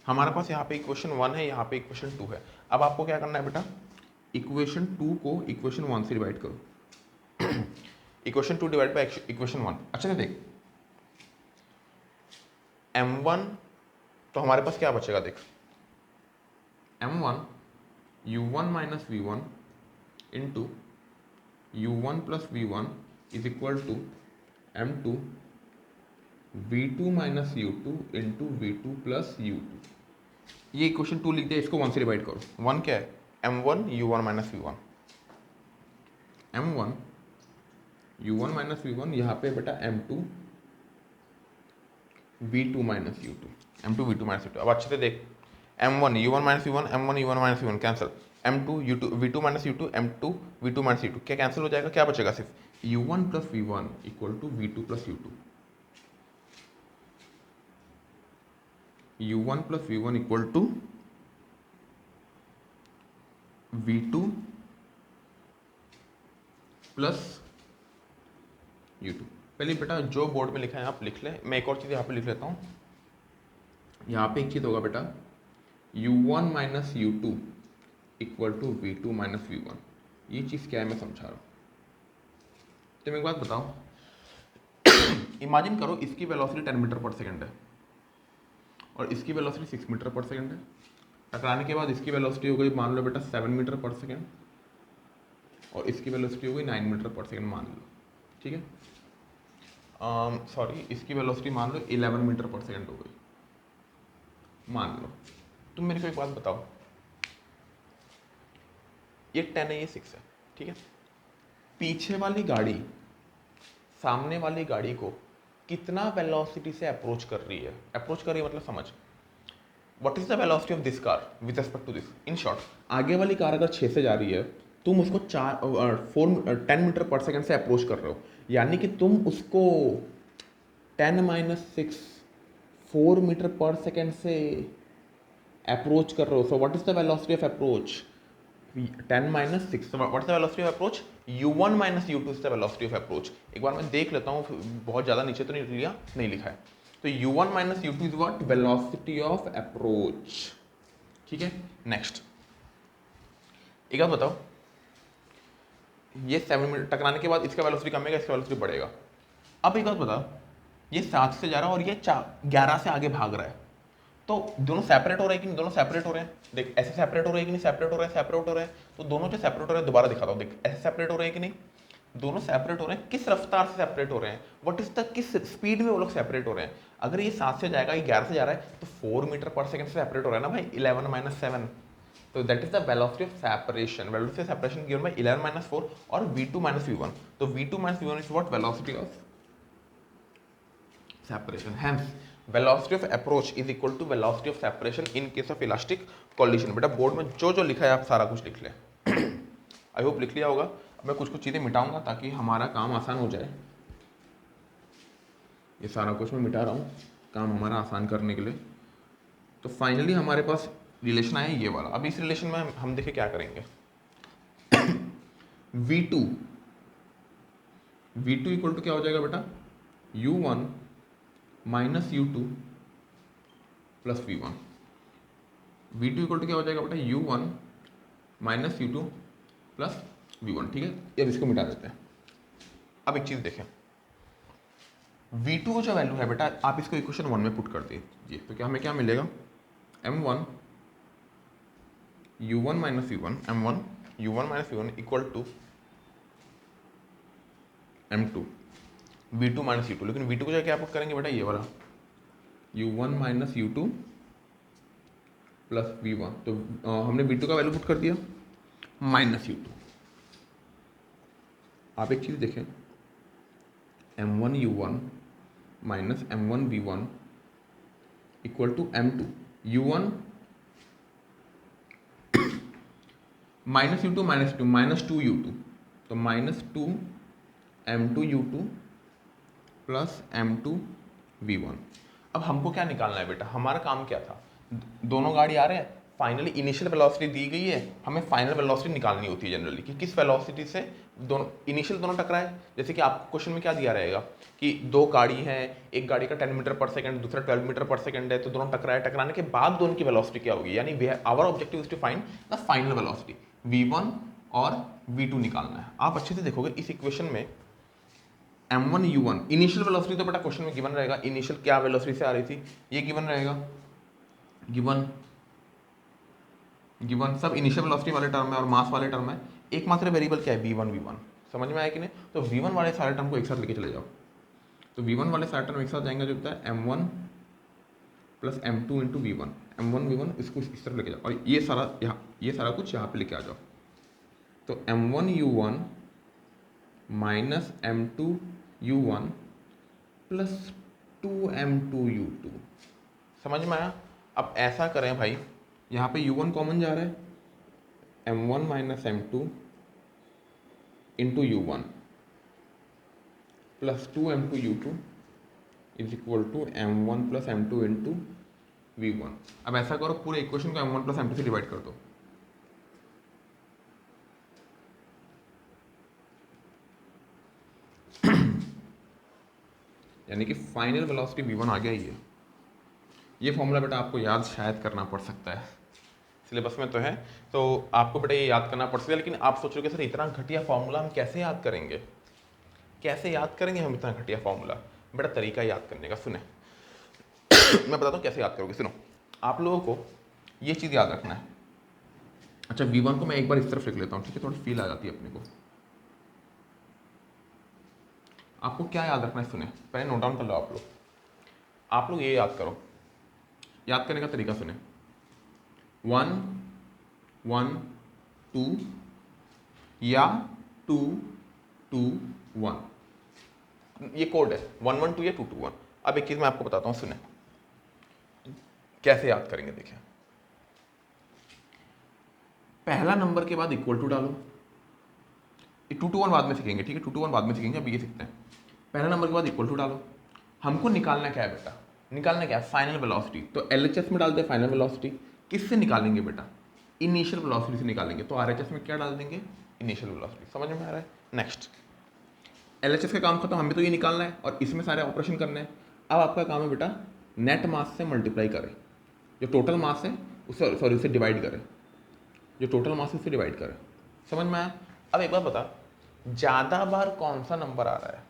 हमारे पास यहाँ पे इक्वेशन 1 है, यहाँ पे इक्वेशन 2 है। अब आपको क्या करना है बेटा, इक्वेशन 2 को इक्वेशन 1 से डिवाइड करो। Equation 2 divide by equation 1। अच्छा से देख, m1 तो हमारे पास क्या बचेगा, देख m1 u1 minus v1 into u1 plus v1 is equal to m2 v2 minus u2 into v2 plus u2। ये इक्वेशन 2 लिख दिया, इसको 1 से डिवाइड करो। 1 क्या है, m1 u1 minus v1, m1 u1 minus v1, यहाँ पे बेटा m2 v2 minus u2, m2 v2 minus u2। अब अच्छे से देख, m1 u1 minus v1, m1 u1 minus v1 cancel, m2 u2 v2 minus u2 m2 v2 minus u2, क्या cancel हो जाएगा, क्या बचेगा सिर्फ u1 plus v1 equal to v2 plus u2, u1 plus v1 equal to v2 plus u2। पहले बेटा जो board में लिखा है आप लिख लें, मैं एक और चीज़ यहाँ पे लिख लेता हूँ। यहाँ पे एक चीज़ होगा बेटा u1 minus u2 equal to v2 minus v1। ये चीज़ क्या है मैं समझा रहा हूँ। तो मैं एक बात बताऊँ, इमेजिन करो इसकी वेलोसिटी 10 मीटर पर सेकंड है और इसकी वेलोसिटी 6 मीटर पर सेकंड है। टकराने के बाद इसकी वेलोसिटी हो गई मान लो बेटा 7 मीटर पर सेकंड और इसकी वेलोसिटी हो गई 9 मीटर पर सेकंड मान लो, ठीक है। सॉरी, इसकी वेलोसिटी मान लो 11 मीटर पर सेकंड हो गई मान लो। तुम मेरे को एक बात बताओ, ये 10 है ये 6 है, ठीक है। पीछे वाली गाड़ी सामने वाली गाड़ी को कितना वेलोसिटी से अप्रोच कर रही है, अप्रोच कर रही है मतलब समझ, what is the velocity of this car with respect to this. In short, आगे वाली कार अगर 6 से जा रही है, तुम उसको 10 मीटर पर सेकंड से अप्रोच कर रहे हो, यानी कि तुम उसको 10 माइनस 6 4 मीटर पर सेकंड से अप्रोच कर रहे हो। So what is the velocity of approach 10 minus 6, what is the velocity of approach u1 minus u2 is the velocity of approach. एक बार मैं देख लेता हूँ, बहुत ज़्यादा नीचे तो नहीं लिया, नहीं लिखा है। तो u1 minus u2 is what velocity of approach, ठीक है। नेक्स्ट एक बात बताओ, ये 7 मीटर टकराने के बाद इसका वेलोसिटी कमेगा, इसका वेलोसिटी बढ़ेगा। अब एक बात बताओ, ये 7 से जा रहा है और ये 11 से आगे भाग रहा है, तो दोनों सेपरेट हो रहे हैं कि नहीं, दोनों सेपरेट हो रहे हैं। देख ऐसे सेपरेट हो रहे हैं कि नहीं, सेपरेट हो रहे हैं, सेपरेट हो रहे हैं। तो दोनों जो सेपरेट हो रहे हैं दोबारा दिखाता हूँ, देख ऐसे सेपरेट हो रहे हैं कि नहीं, दोनों सेपरेट हो रहे हैं। किस रफ्तार से सेपरेट हो रहे हैं, व्हाट इज द किस स्पीड में वो लोग सेपरेट हो रहे हैं। अगर ये 7 से जाएगा, ये 11 से जा रहा है, तो 4 मीटर पर सेकंड से सेपरेट हो रहा है ना भाई, 11 माइनस 7। तो that is the velocity of separation, velocity of separation given by 11 minus 4 और v2 माइनस v1। तो v2 minus v1 is what velocity of separation. Hence, velocity of approach is equal to velocity of separation in case of elastic collision। बेटा board में जो जो लिखा है आप सारा कुछ लिख लें। आई होप लिख लिया होगा। अब मैं कुछ कुछ चीज़ें मिटाऊंगा ताकि हमारा काम आसान हो जाए। ये सारा कुछ मैं मिटा रहा हूँ काम हमारा आसान करने के लिए। तो फाइनली हमारे पास रिलेशन आया ये वाला। अब इस रिलेशन में हम देखें क्या करेंगे। v2 इक्वल टू क्या हो जाएगा बेटा, u1 minus u2 plus v1। v2 equal to क्या हो जाएगा बेटा, u1 minus u2 plus v1, ठीक है। अब इसको मिटा देते हैं। अब एक चीज़ देखें, v2 का जो वैल्यू है बेटा, आप इसको इक्वेशन 1 में पुट कर दीजिए, तो क्या हमें क्या मिलेगा, m1 u1 minus u1 m1 u1 minus u1 equal to m2 v2 minus u2। लेकिन v2 को जो क्या पुट करेंगे बेटा, ये वाला u1 minus u2 plus v1। तो हमने v2 का वैल्यू पुट कर दिया माइनस u2। आप एक चीज़ देखें, m1 u1 minus m1 v1 equal to m2 u1 minus u2 minus 2 u2, तो minus 2 m2 u2 plus m2 v1। अब हमको क्या निकालना है बेटा, हमारा काम क्या था, दोनों गाड़ी आ रहे हैं, फाइनली इनिशियल वेलोसिटी दी गई है, हमें फाइनल वेलोसिटी निकालनी होती है जनरली कि किस वेलोसिटी से दोनों इनिशियल दोनों टकराए। जैसे कि आपको क्वेश्चन में क्या दिया रहेगा कि दो गाड़ी है, एक गाड़ी का 10 मीटर पर सेकंड, दूसरा 12 मीटर पर सेकंड है, तो दोनों टकराए, टकराने के बाद दोनों की वेलोसिटी क्या होगी, यानी our objective is to find the final velocity v1 और v2 निकालना है। आप अच्छे से देखोगे इस इक्वेशन में m1 u1 इनिशियल वेलोसिटी तो बेटा क्वेश्चन में गिवन रहेगा, इनिशियल क्या वेलोसिटी से आ रही थी ये गिवन रहेगा, गिवन सब इनिशियल वेलोसिटी वाले टर्म है और मास वाले टर्म है। एकमात्र वेरिएबल क्या है, v1 समझ में आया कि नहीं। तो v1 वाले सारे टर्म को एक साथ लेके चले जाओ, तो v1 वाले सारे टर्म एक साथ जाएंगे, जो होता है m1 plus m2 into v1, m1 v1 इसको इस तरफ लेके जाओ और ये सारा यहाँ, ये सारा कुछ यहाँ पे लेके आ जाओ। तो m1 u1 minus m2 u1 plus 2m2 u2, समझ में आया। अब ऐसा करें भाई, यहाँ पे u1 कॉमन जा रहा है, m1 minus m2 into u1 plus 2m2 u2 is equal to m1 plus m2 into v1। अब ऐसा करो, पूरे इक्वेशन को m1 प्लस m2 से डिवाइड कर दो। यानी कि फाइनल वेलोसिटी v1 आ गया ही है। ये फॉर्मूला बेटा आपको याद शायद करना पड़ सकता है, सिलेबस में तो है, तो आपको बेटा ये याद करना पड़ सकता है। लेकिन आप सोच रहे हो कि सर इतना घटिया फॉर्मूला हम कैसे याद करेंगे, कैसे याद करेंगे हम इतना घटिया फॉर्मूला? बेटा तरीका याद करने का सुने मैं बताता हूँ कैसे याद करोगे। सुनो, आप लोगों को ये चीज़ याद रखना है। अच्छा, v1 को मैं एक बार इस तरफ लिख लेता हूँ, ठीक है, थोड़ी फील आ जाती है अपने को। आपको क्या याद रखना है सुने, पहले नोट डाउन कर लो आप लोग ये याद करो। याद करने का तरीका सुने, 1 1 2 या 2 2 1, ये कोड है 1 1 2 या 2 2 1। अब एक चीज़ मैं आपको बताता हूँ, सुने कैसे याद करेंगे। देखिए, पहला नंबर के बाद इक्वल टू डालो। 2 2 1 बाद में सीखेंगे, ठीक है, 2 2 1 बाद में सीखेंगे, अभी ये सीखते हैं। पहला नंबर के बाद इक्वल टू डालो। हमको निकालना क्या है बेटा, निकालना क्या है, फाइनल वेलोसिटी। तो एलएचएस में डालते हैं फाइनल वेलोसिटी। किससे निकालेंगे बेटा, इनिशियल वेलोसिटी से निकालेंगे। तो आरएचएस में क्या डाल देंगे, इनिशियल वेलोसिटी। समझ में आ रहा है? नेक्स्ट, एलएचएस का काम खत्म, हमें तो ये निकालना है और इसमें सारे ऑपरेशन करने हैं। अब आपका काम है बेटा नेट मास से मल्टीप्लाई करें, जो टोटल मास है उससे, सॉरी, उससे डिवाइड करें, जो टोटल मास है उससे डिवाइड करें। समझ में आया? अब एक बार बता, ज़्यादा बार कौन सा नंबर आ रहा है,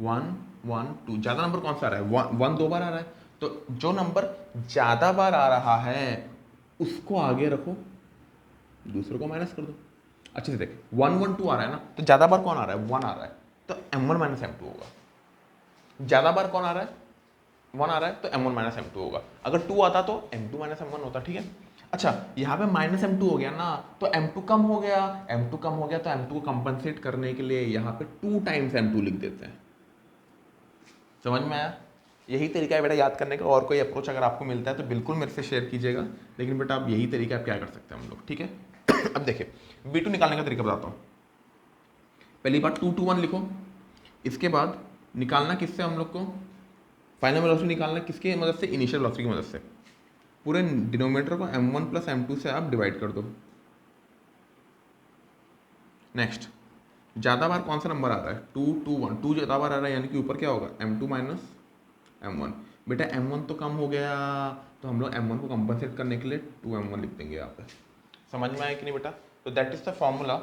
1 1 2, ज़्यादा नंबर कौन सा आ रहा है, 1 2 बार आ रहा है। तो जो नंबर ज़्यादा बार आ रहा है उसको आगे रखो, दूसरों को माइनस कर दो। अच्छे से देख, 1 1 2 आ रहा है ना, तो ज़्यादा बार कौन आ रहा है, 1 आ रहा है, तो m1 माइनस m2 होगा। ज़्यादा बार कौन आ रहा है, 1 आ रहा है, तो m1 माइनस m2 होगा। अगर 2 आता तो m2 माइनस m1 होता, ठीक है। अच्छा, यहाँ पे माइनस m2 हो गया ना, तो m2 कम हो गया, m2 कम हो गया, तो m2 को कंपनसेट करने के लिए यहाँ पे 2 टाइम्स m2 लिख देते हैं। समझ में आया? यही तरीका है बेटा याद करने का। और कोई अप्रोच अगर आपको मिलता है तो बिल्कुल मेरे से शेयर कीजिएगा, लेकिन बेटा आप यही तरीका आप क्या कर सकते हैं हम लोग, ठीक है। अब देखिए, v2 निकालने का तरीका बताता हूँ। पहली बार 2 2 1 लिखो, इसके बाद निकालना किससे हम लोग को, फाइनल वेलोसिटी निकालना किसकी मदद से, इनिशियल वेलोसिटी की मदद से। पूरे डिनोमिनेटर को m1 प्लस m2 से आप डिवाइड कर दो। नेक्स्ट, ज़्यादा बार कौन सा नंबर आ रहा है, 2 2 1, 2 ज़्यादा बार आ रहा है, यानी कि ऊपर क्या होगा, m2 माइनस m1। बेटा m1 तो कम हो गया, तो हम लोग m1 को कंपनसेट करने के लिए 2m1 लिख देंगे यहाँ पे। समझ में आया कि नहीं बेटा? तो दैट इज़ द फॉर्मूला,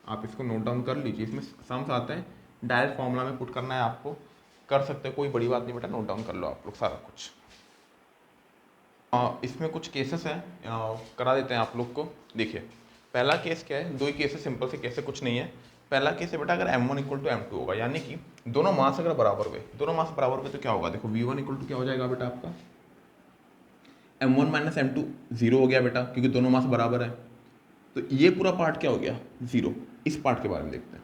आप इसको नोट डाउन कर लीजिए। इसमें सम्स आते हैं, डायरेक्ट फॉर्मूला में पुट करना है आपको, कर सकते हैं, कोई बड़ी बात नहीं बेटा, नोट डाउन कर लो आप लोग सारा कुछ। इसमें कुछ केसेस हैं, करा देते हैं आप लोग को। देखिए, पहला केस क्या है, दो ही केस है, सिंपल से केस है, कुछ नहीं है। पहला केस है बेटा, अगर m1 इक्वल टू m2 होगा, यानी कि दोनों मास अगर बराबर हुए, दोनों मास बराबर हुए तो क्या होगा, देखो v1 इक्वल टू क्या हो जाएगा बेटा आपका, m1 माइनस m2, जीरो हो गया बेटा, क्योंकि दोनों मास बराबर है। तो ये पूरा पार्ट क्या हो गया, जीरो। इस पार्ट के बारे में देखते हैं।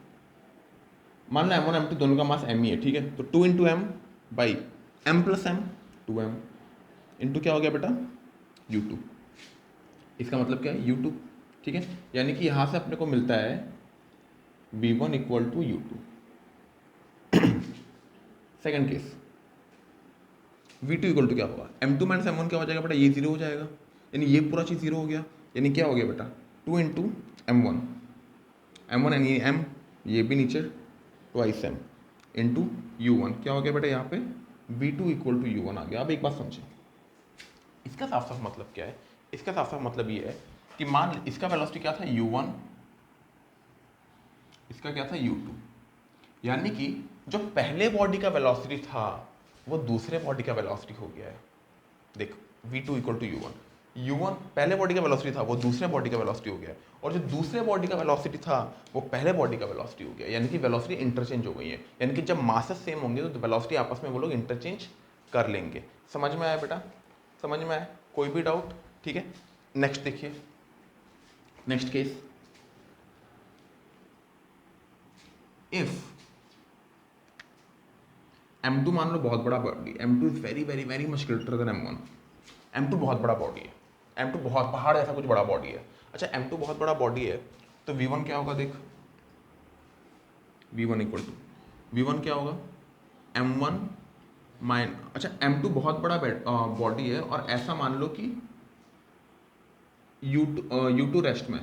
मान लो m1 m2 दोनों का मास m ही है, ठीक है, तो 2 into m by m plus m, 2m into क्या हो गया बेटा, u2। इसका मतलब क्या है, u2, ठीक है। यानी कि यहाँ से अपने को मिलता है v1 equal to u2। Second case, v2 equal to क्या होगा, m2 माइनस m1 क्या हो जाएगा बेटा, ये जीरो हो जाएगा, यानी ये पूरा चीज़ जीरो हो गया। यानी क्या हो गया बेटा, 2 इंटू m1, यानी m, ये भी नीचे ट्वाइस m इंटू u1, क्या हो गया बेटा यहाँ पे v2 इक्वल टू u1 आ गया। अब एक बात समझें, इसका साफ साफ मतलब क्या है, इसका साफ साफ मतलब ये है कि मान इसका वेलोसिटी क्या था, u1, इसका क्या था, u2। यानी कि जो पहले बॉडी का वेलोसिटी था वो दूसरे बॉडी का वेलोसिटी हो गया है। देख, v2 इक्वल टू u1 पहले बॉडी का वेलोसिटी था वो दूसरे बॉडी का वेलोसिटी हो गया है, और जो दूसरे बॉडी का वेलोसिटी था वो पहले बॉडी का वेलोसिटी हो गया, यानी कि वेलोसिटी इंटरचेंज हो गई है। यानी कि जब मासेस सेम होंगे तो वेलोसिटी आपस में वो लोग इंटरचेंज कर लेंगे। समझ में आया बेटा, समझ में आया, कोई भी डाउट, ठीक है। नेक्स्ट देखिए, नेक्स्ट केस, इफ m2 मान लो बहुत बड़ा body, m2 is very very very much greater than m1। m2 बहुत बड़ा बॉडी है, m2 बहुत पहाड़ ऐसा कुछ बड़ा बॉडी है। अच्छा M2 बहुत बड़ा बॉडी है तो V1 क्या होगा, देख V1 इक्वल टू V1 क्या होगा M1 माइन, अच्छा M2 बहुत बड़ा बॉडी है और ऐसा मान लो कि U2 रेस्ट में,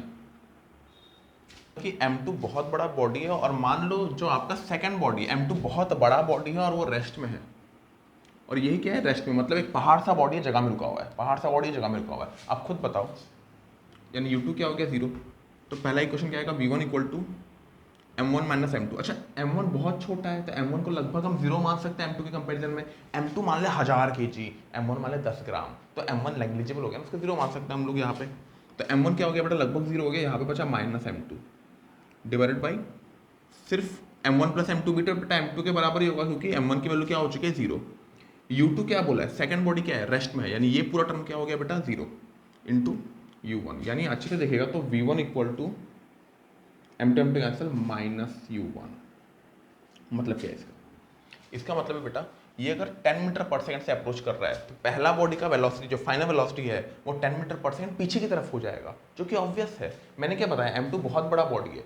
कि M2 बहुत बड़ा बॉडी है और मान लो जो आपका सेकंड बॉडी है M2 बहुत बड़ा बॉडी है और वो रेस्ट में है, और यही क्या है रेस्ट में, मतलब एक पहाड़ सा बॉडी है जगह में रुका हुआ है, पहाड़ सा बॉडी जगह में रुका हुआ है। आप खुद बताओ, यानी U2 क्या हो गया 0, तो पहला इक्वेशन क्या आएगा V1 equal to M1 minus M2। अच्छा M1 बहुत छोटा है तो M1 को लगभग हम 0 मान सकते हैं M2 के कंपैरिजन में। M2 मान ले 1000 kg, M1 मान ले 10 ग्राम, तो M1 नेग्लिजिबल हो गया ना, उसको 0 मान सकते हैं हम लोग यहाँ पे। तो M1 क्या हो गया बेटा, लगभग 0 हो गया, यहाँ पे बचा माइनस M2 डिवाइडेड बाई सिर्फ M1 प्लस M2 भी, तो बेटा M2 के बराबर ही होगा क्योंकि M1 की वैल्यू क्या हो चुकी है 0। U2 क्या बोला है, सेकंड बॉडी क्या है, रेस्ट में है, यानी ये पूरा टर्म क्या हो गया बेटा 0 इंटू U1, यानी अच्छे से देखेगा तो V1 equal to M2 M2 cancel minus U1। मतलब क्या है इसका मतलब है बेटा ये अगर 10 मीटर पर सेकंड से अप्रोच कर रहा है तो पहला बॉडी का वेलोसिटी जो फाइनल वेलोसिटी है वो 10 मीटर पर सेकंड पीछे की तरफ हो जाएगा, जो कि ऑब्वियस है। मैंने क्या बताया M2 बहुत बड़ा बॉडी है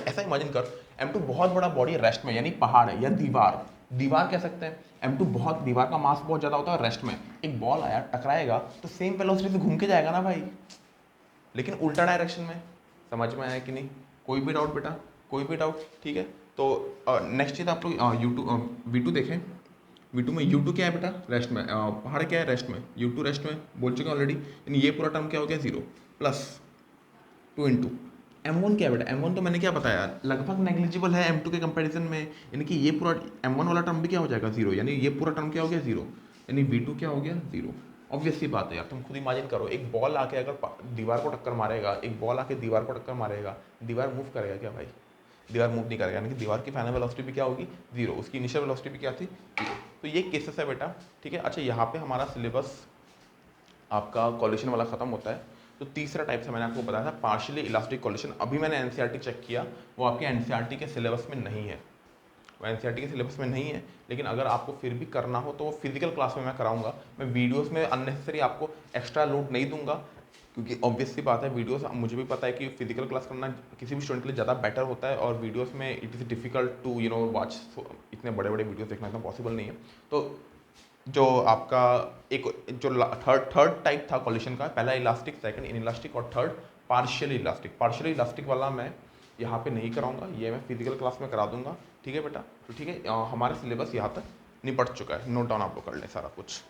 ऐसा इमेजिन कर, M2 बहुत बड़ा बॉडी है रेस्ट में, यानी पहाड़ है या दीवार कह सकते हैं। M2 बहुत, दीवार का मास बहुत ज़्यादा होता है रेस्ट में, एक बॉल आया टकराएगा तो सेम वेलोसिटी से घूम के जाएगा ना भाई, लेकिन उल्टा डायरेक्शन में। समझ में आया कि नहीं, कोई भी डाउट बेटा, कोई भी डाउट? ठीक है, तो नेक्स्ट चीज़ आप लोग V2 देखें। V2 में U2 क्या है बेटा, रेस्ट में, पहाड़ क्या है रेस्ट में, U2 रेस्ट में बोल चुके हैं ऑलरेडी, यानी ये पूरा टर्म क्या हो गया 0 प्लस 2 इंटू M1 क्या है बेटा, M1 तो मैंने क्या बताया लगभग नेग्लिजिबल है M2 के कंपैरिजन में, यानी कि ये पूरा M1 वाला टर्म भी क्या हो जाएगा 0, यानी ये पूरा टर्म क्या हो गया 0, यानी V2 क्या हो गया 0। ऑब्वियस सी बात है यार, तुम खुद इमेजिन करो, एक बॉल आके अगर दीवार को टक्कर मारेगा, एक बॉल आके दीवार को टक्कर मारेगा, दीवार मूव करेगा क्या भाई, दीवार मूव नहीं करेगा, यानी कि दीवार की फाइनल वेलोसिटी भी क्या होगी 0, उसकी इनिशियल वेलोसिटी भी क्या थी 0। तो ये केसेस है बेटा, ठीक है। अच्छा यहाँ पे हमारा सिलेबस आपका कॉलिशन वाला खत्म होता है। तो तीसरा टाइप से मैंने आपको बताया था पार्शियली इलास्टिक कॉलिशन, अभी मैंने एनसीईआरटी चेक किया, वो आपके एनसीईआरटी के सिलेबस में नहीं है, वो एनसीईआरटी के सिलेबस में नहीं है, लेकिन अगर आपको फिर भी करना हो तो वो फिजिकल क्लास में मैं कराऊंगा। मैं वीडियोस में अननेसेसरी आपको एक्स्ट्रा लोड नहीं दूंगा, क्योंकि ऑब्वियस सी बात है वीडियोस, मुझे भी पता है कि फिजिकल क्लास करना किसी भी स्टूडेंट के लिए ज़्यादा बेटर होता है, और वीडियोस में it is difficult to watch, इतने बड़े बड़े वीडियोस देखना इतना पॉसिबल नहीं है। तो जो आपका एक जो थर्ड टाइप था कॉलिशन का, पहला इलास्टिक, सेकंड इन इलास्टिक और थर्ड पार्शियली इलास्टिक वाला मैं यहाँ पे नहीं कराऊंगा, ये मैं फिजिकल क्लास में करा दूंगा। ठीक है बेटा, तो ठीक है, हमारा सिलेबस यहाँ तक निपट चुका है, नोट डाउन आप लोग कर लें सारा कुछ।